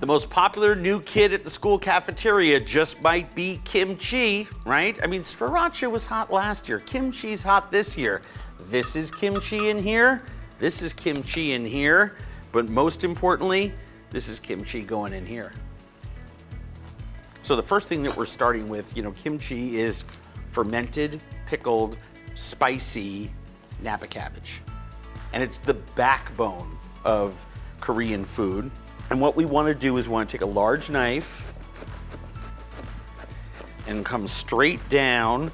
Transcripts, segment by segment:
The most popular new kid at the school cafeteria just might be kimchi, right? I mean, sriracha was hot last year. Kimchi's hot this year. This is kimchi in here. This is kimchi in here. But most importantly, this is kimchi going in here. So the first thing that we're starting with, kimchi is fermented, pickled, spicy Napa cabbage. And it's the backbone of Korean food. And what we want to do is we want to take a large knife and come straight down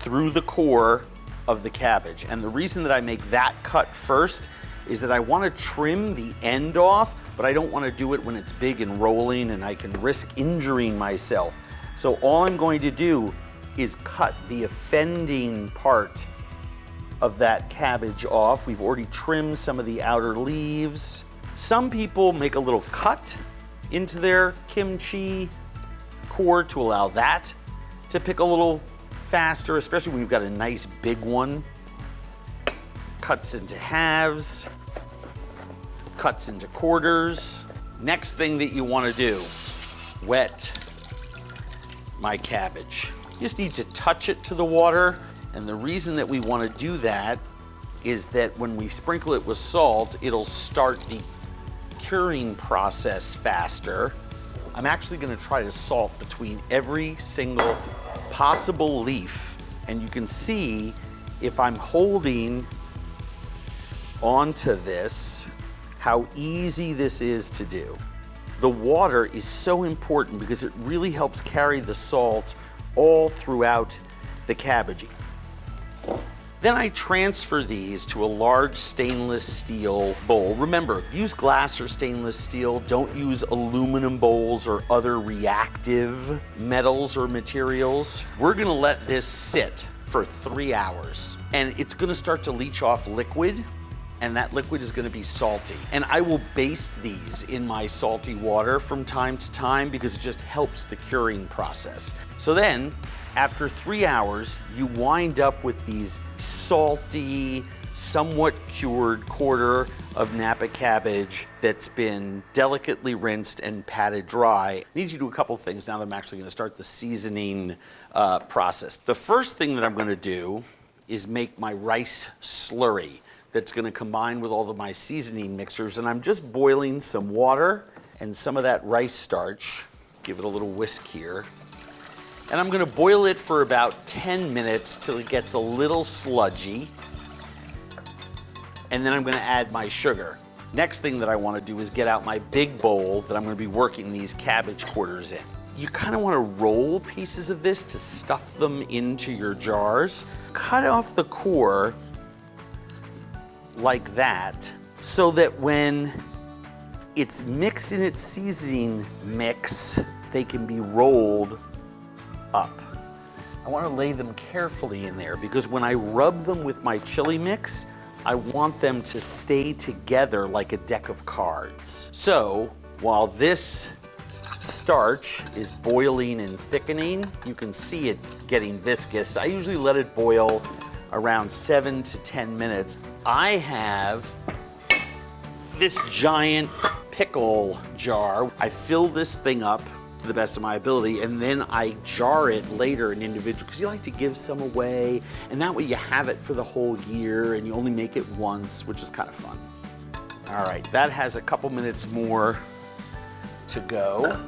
through the core of the cabbage. And the reason that I make that cut first is that I want to trim the end off, but I don't want to do it when it's big and rolling and I can risk injuring myself. So all I'm going to do is cut the offending part of that cabbage off. We've already trimmed some of the outer leaves. Some people make a little cut into their kimchi core to allow that to pick a little faster, especially when you've got a nice big one. Cuts into halves, cuts into quarters. Next thing that you want to do, wet my cabbage. You just need to touch it to the water, and the reason that we want to do that is that when we sprinkle it with salt, it'll start the curing process faster. I'm actually going to try to salt between every single possible leaf, and you can see if I'm holding onto this, how easy this is to do. The water is so important because it really helps carry the salt all throughout the cabbage. Then I transfer these to a large stainless steel bowl. Remember, use glass or stainless steel. Don't use aluminum bowls or other reactive metals or materials. We're gonna let this sit for 3 hours, and it's gonna start to leach off liquid, and that liquid is gonna be salty. And I will baste these in my salty water from time to time because it just helps the curing process. So then, after 3 hours, you wind up with these salty, somewhat cured quarter of Napa cabbage that's been delicately rinsed and patted dry. I need you to do a couple of things now that I'm actually gonna start the seasoning process. The first thing that I'm gonna do is make my rice slurry that's gonna combine with all of my seasoning mixtures, and I'm just boiling some water and some of that rice starch. Give it a little whisk here. And I'm gonna boil it for about 10 minutes till it gets a little sludgy. And then I'm gonna add my sugar. Next thing that I wanna do is get out my big bowl that I'm gonna be working these cabbage quarters in. You kinda wanna roll pieces of this to stuff them into your jars. Cut off the core like that so that when it's mixed in its seasoning mix, they can be rolled up. I want to lay them carefully in there because when I rub them with my chili mix, I want them to stay together like a deck of cards. So while this starch is boiling and thickening, you can see it getting viscous. I usually let it boil around 7 to 10 minutes. I have this giant pickle jar. I fill this thing up to the best of my ability, and then I jar it later in individual, because you like to give some away, and that way you have it for the whole year, and you only make it once, which is kind of fun. All right, that has a couple minutes more to go.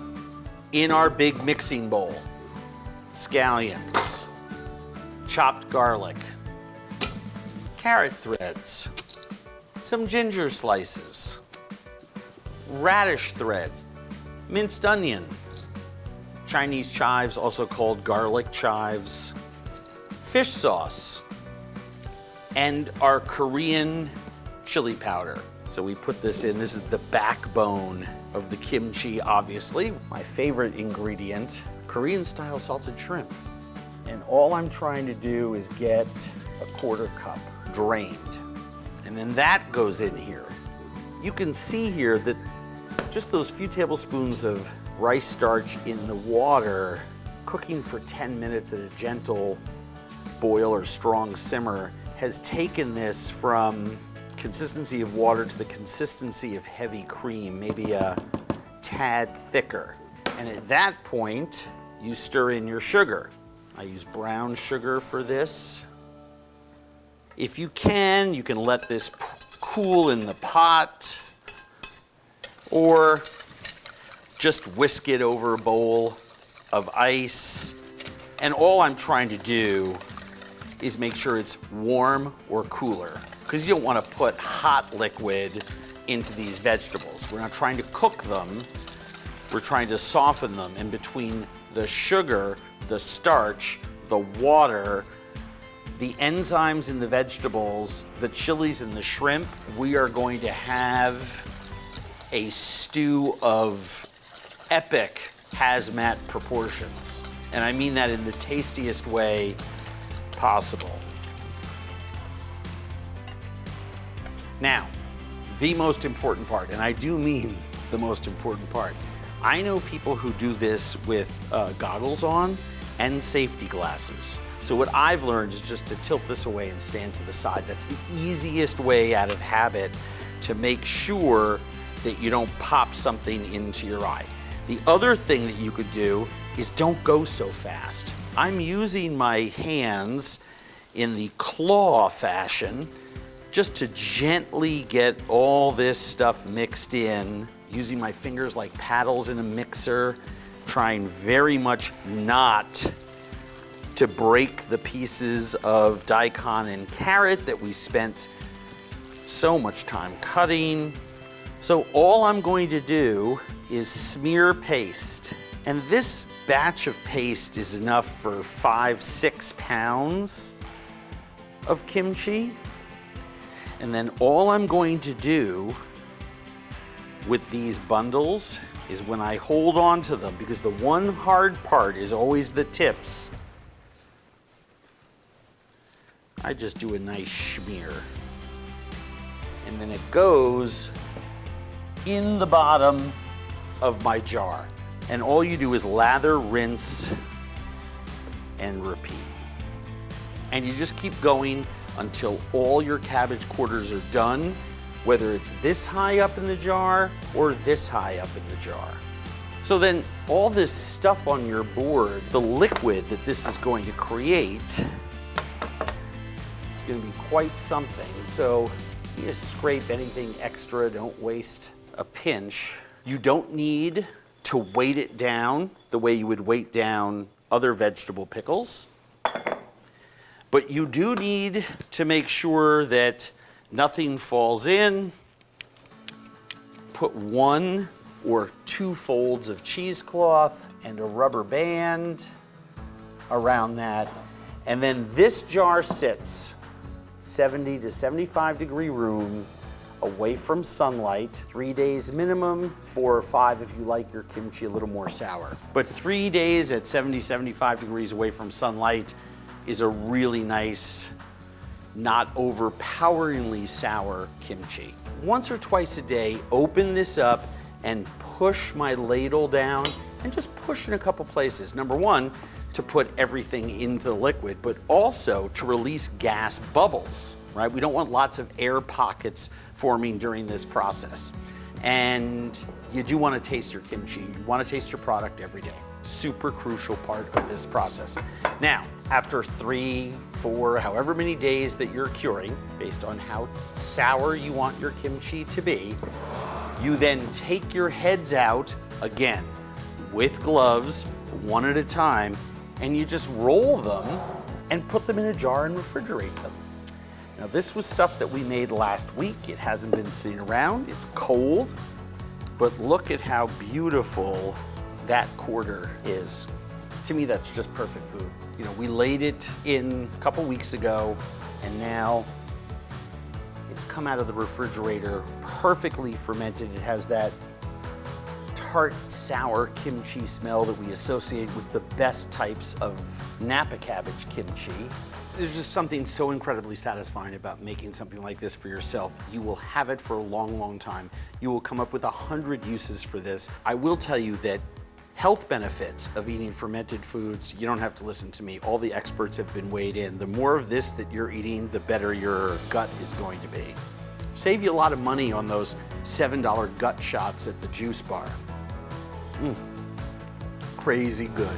In our big mixing bowl, scallions, chopped garlic, carrot threads, some ginger slices, radish threads, minced onion, Chinese chives, also called garlic chives, fish sauce, and our Korean chili powder. So we put this in. This is the backbone of the kimchi, obviously. My favorite ingredient, Korean-style salted shrimp. And all I'm trying to do is get a 1/4 cup drained. And then that goes in here. You can see here that just those few tablespoons of rice starch in the water, cooking for 10 minutes at a gentle boil or strong simmer, has taken this from consistency of water to the consistency of heavy cream, maybe a tad thicker. And at that point, you stir in your sugar. I use brown sugar for this. If you can let this cool in the pot, or just whisk it over a bowl of ice. And all I'm trying to do is make sure it's warm or cooler, because you don't want to put hot liquid into these vegetables. We're not trying to cook them, we're trying to soften them. And between the sugar, the starch, the water, the enzymes in the vegetables, the chilies and the shrimp, we are going to have a stew of epic hazmat proportions. And I mean that in the tastiest way possible. Now, the most important part, and I do mean the most important part. I know people who do this with goggles on and safety glasses. So what I've learned is just to tilt this away and stand to the side. That's the easiest way out of habit to make sure that you don't pop something into your eye. The other thing that you could do is don't go so fast. I'm using my hands in the claw fashion just to gently get all this stuff mixed in, using my fingers like paddles in a mixer, trying very much not to break the pieces of daikon and carrot that we spent so much time cutting. So all I'm going to do is smear paste. And this batch of paste is enough for 5-6 pounds of kimchi. And then all I'm going to do with these bundles is when I hold on to them, because the one hard part is always the tips, I just do a nice smear. And then it goes in the bottom of my jar. And all you do is lather, rinse, and repeat. And you just keep going until all your cabbage quarters are done, whether it's this high up in the jar or this high up in the jar. So then all this stuff on your board, the liquid that this is going to create, it's going to be quite something. So you just scrape anything extra, don't waste a pinch. You don't need to weight it down the way you would weight down other vegetable pickles. But you do need to make sure that nothing falls in. Put 1 or 2 folds of cheesecloth and a rubber band around that. And then this jar sits 70 to 75 degree room, away from sunlight, 3 days minimum, 4 or 5 if you like your kimchi a little more sour. But 3 days at 70, 75 degrees away from sunlight is a really nice, not overpoweringly sour kimchi. Once or twice a day, open this up and push my ladle down, and just push in a couple places. Number one, to put everything into the liquid, but also to release gas bubbles, right? We don't want lots of air pockets forming during this process. And you do want to taste your kimchi. You want to taste your product every day. Super crucial part of this process. Now, after 3, 4, however many days that you're curing, based on how sour you want your kimchi to be, you then take your heads out, again, with gloves, one at a time, and you just roll them and put them in a jar and refrigerate them. Now, this was stuff that we made last week. It hasn't been sitting around. It's cold, but look at how beautiful that quarter is. To me, that's just perfect food. You know, we laid it in a couple weeks ago, and now it's come out of the refrigerator perfectly fermented. It has that tart, sour kimchi smell that we associate with the best types of Napa cabbage kimchi. There's just something so incredibly satisfying about making something like this for yourself. You will have it for a long, long time. You will come up with 100 uses for this. I will tell you that health benefits of eating fermented foods, you don't have to listen to me. All the experts have been weighed in. The more of this that you're eating, the better your gut is going to be. Save you a lot of money on those $7 gut shots at the juice bar. Crazy good.